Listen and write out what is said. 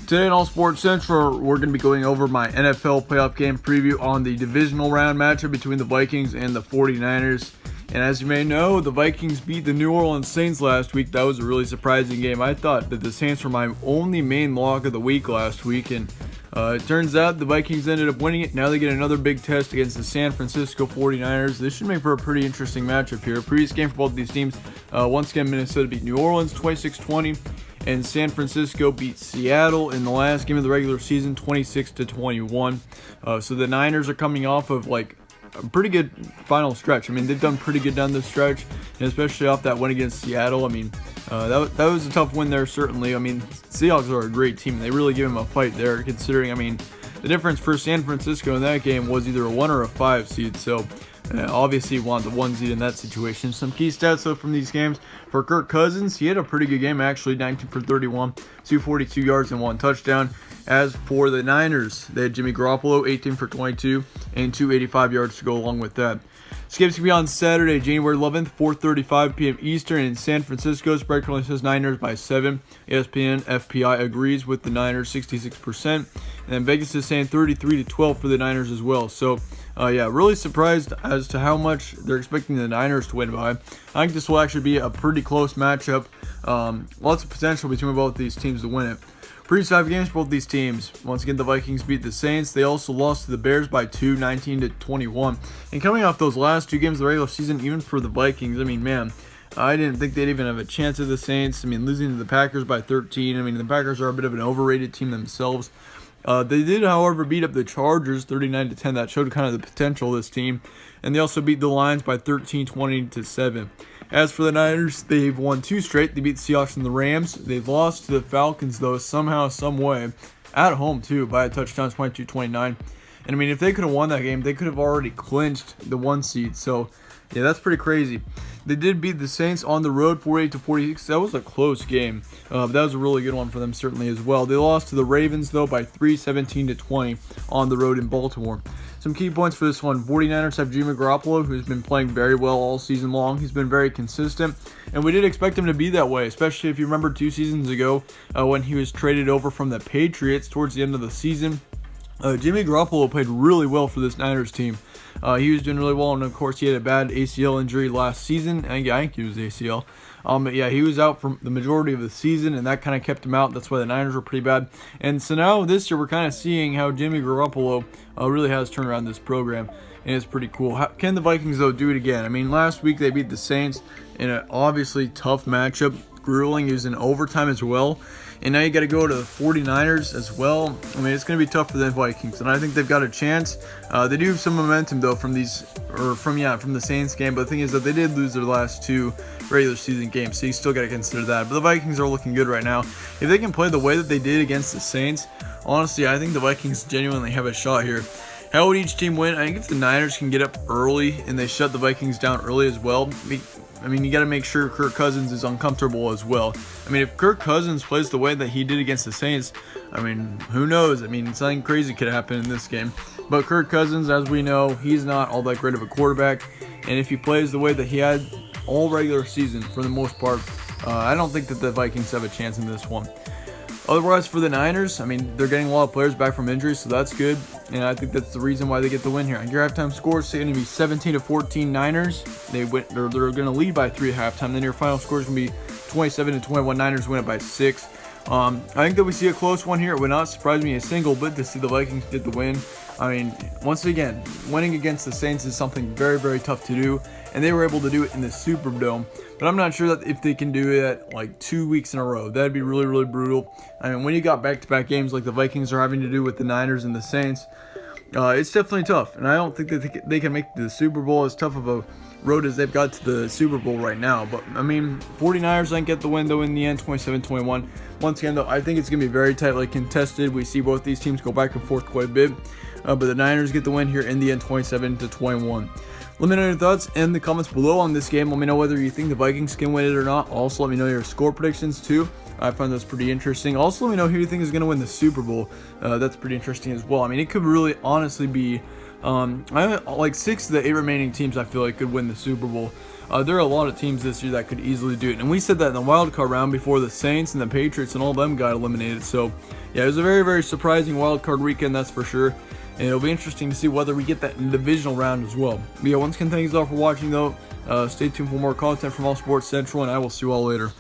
Today on All Sports Central, we're going to be going over my NFL playoff game preview on the divisional round matchup between the Vikings and the 49ers. And as you may know, the Vikings beat the New Orleans Saints last week. That was a really surprising game. I thought that the Saints were my only main lock of the week last week, and it turns out the Vikings ended up winning it. Now they get another big test against the San Francisco 49ers. This should make for a pretty interesting matchup here. Previous game for both of these teams, once again, Minnesota beat New Orleans 26-20. And San Francisco beat Seattle in the last game of the regular season, 26-21. So the Niners are coming off of like a pretty good final stretch. I mean, they've done pretty good down this stretch, and especially off that win against Seattle. I mean, that was a tough win there, certainly. I mean, Seahawks are a great team. They really give them a fight there, considering, I mean, the difference for San Francisco in that game was either a 1 or a 5 seed. So obviously, you want the 1 seed in that situation. Some key stats, though, from these games. For Kirk Cousins, he had a pretty good game, actually, 19 for 31, 242 yards and 1 touchdown. As for the Niners, they had Jimmy Garoppolo, 18 for 22, and 285 yards to go along with that. This game's going to be on Saturday, January 11th, 4:35 p.m. Eastern in San Francisco. Spread currently says Niners by 7. ESPN FPI agrees with the Niners, 66%. And then Vegas is saying 33-12 for the Niners as well. So, yeah, really surprised as to how much they're expecting the Niners to win by. I think this will actually be a pretty close matchup. Lots of potential between both these teams to win it. Previous 5 games for both these teams. Once again, the Vikings beat the Saints. They also lost to the Bears by 2, 19-21. And coming off those last 2 games of the regular season, even for the Vikings, I mean, man, I didn't think they'd even have a chance at the Saints. I mean, losing to the Packers by 13. I mean, the Packers are a bit of an overrated team themselves. They did, however, beat up the Chargers 39-10. That showed kind of the potential of this team. And they also beat the Lions by 13, 20-7. As for the Niners, they've won 2 straight. They beat the Seahawks and the Rams. They've lost to the Falcons, though, somehow, some way, at home, too, by a touchdown, 22-29. And, I mean, if they could have won that game, they could have already clinched the 1 seed. So, yeah, that's pretty crazy. They did beat the Saints on the road, 48-46. That was a close game. That was a really good one for them, certainly, as well. They lost to the Ravens, though, by 3, 17-20 on the road in Baltimore. Some key points for this one. 49ers have Jimmy Garoppolo, who's been playing very well all season long. He's been very consistent, and we did expect him to be that way, especially if you remember 2 seasons ago when he was traded over from the Patriots towards the end of the season. Jimmy Garoppolo played really well for this Niners team. He was doing really well, and of course he had a bad ACL injury last season. I think he was ACL. But yeah, he was out for the majority of the season, and that kind of kept him out. That's why the Niners were pretty bad. And so now this year we're kind of seeing how Jimmy Garoppolo really has turned around this program, and it's pretty cool. Can the Vikings, though, do it again? I mean, last week they beat the Saints in an obviously tough matchup. Grueling. It was in overtime as well. And now you got to go to the 49ers as well. I mean, it's going to be tough for the Vikings, and I think they've got a chance. They do have some momentum, though, from the Saints game, but the thing is that they did lose their last 2 regular season games, so you still got to consider that. But the Vikings are looking good right now. If they can play the way that they did against the Saints, honestly, I think the Vikings genuinely have a shot here. How would each team win? I think if the Niners can get up early and they shut the Vikings down early as well, I mean, you got to make sure Kirk Cousins is uncomfortable as well. I mean, if Kirk Cousins plays the way that he did against the Saints, I mean, who knows? I mean, something crazy could happen in this game. But Kirk Cousins, as we know, he's not all that great of a quarterback. And if he plays the way that he had all regular season for the most part, I don't think that the Vikings have a chance in this one. Otherwise, for the Niners, I mean, they're getting a lot of players back from injuries, so that's good. And I think that's the reason why they get the win here. Your halftime score is going to be 17-14 Niners. They're going to lead by 3 at halftime. Then your final score is going to be 27-21 Niners win it by 6. I think that we see a close one here. It would not surprise me a single bit to see the Vikings get the win. I mean, once again, winning against the Saints is something very, very tough to do, and they were able to do it in the Superdome. But I'm not sure that if they can do it like 2 weeks in a row, that'd be really, really brutal. I mean, when you got back-to-back games like the Vikings are having to do with the Niners and the Saints, it's definitely tough. And I don't think that they can make the Super Bowl as tough of a road as they've got to the Super Bowl right now. But, I mean, 49ers don't get the win, though, in the end, 27-21. Once again, though, I think it's going to be very tightly contested. We see both these teams go back and forth quite a bit. But the Niners get the win here in the end, 27-21. Let me know your thoughts in the comments below on this game. Let me know whether you think the Vikings can win it or not. Also, let me know your score predictions, too. I find those pretty interesting. Also, let me know who you think is going to win the Super Bowl. That's pretty interesting as well. I mean, it could really honestly be like 6 of the 8 remaining teams I feel like could win the Super Bowl. There are a lot of teams this year that could easily do it, and we said that in the wild card round before the Saints and the Patriots and all them got eliminated. So yeah, it was a very, very surprising wild card weekend, that's for sure. And it'll be interesting to see whether we get that in the divisional round as well. But yeah, once again, thanks all for watching though. Stay tuned for more content from All Sports Central, and I will see you all later.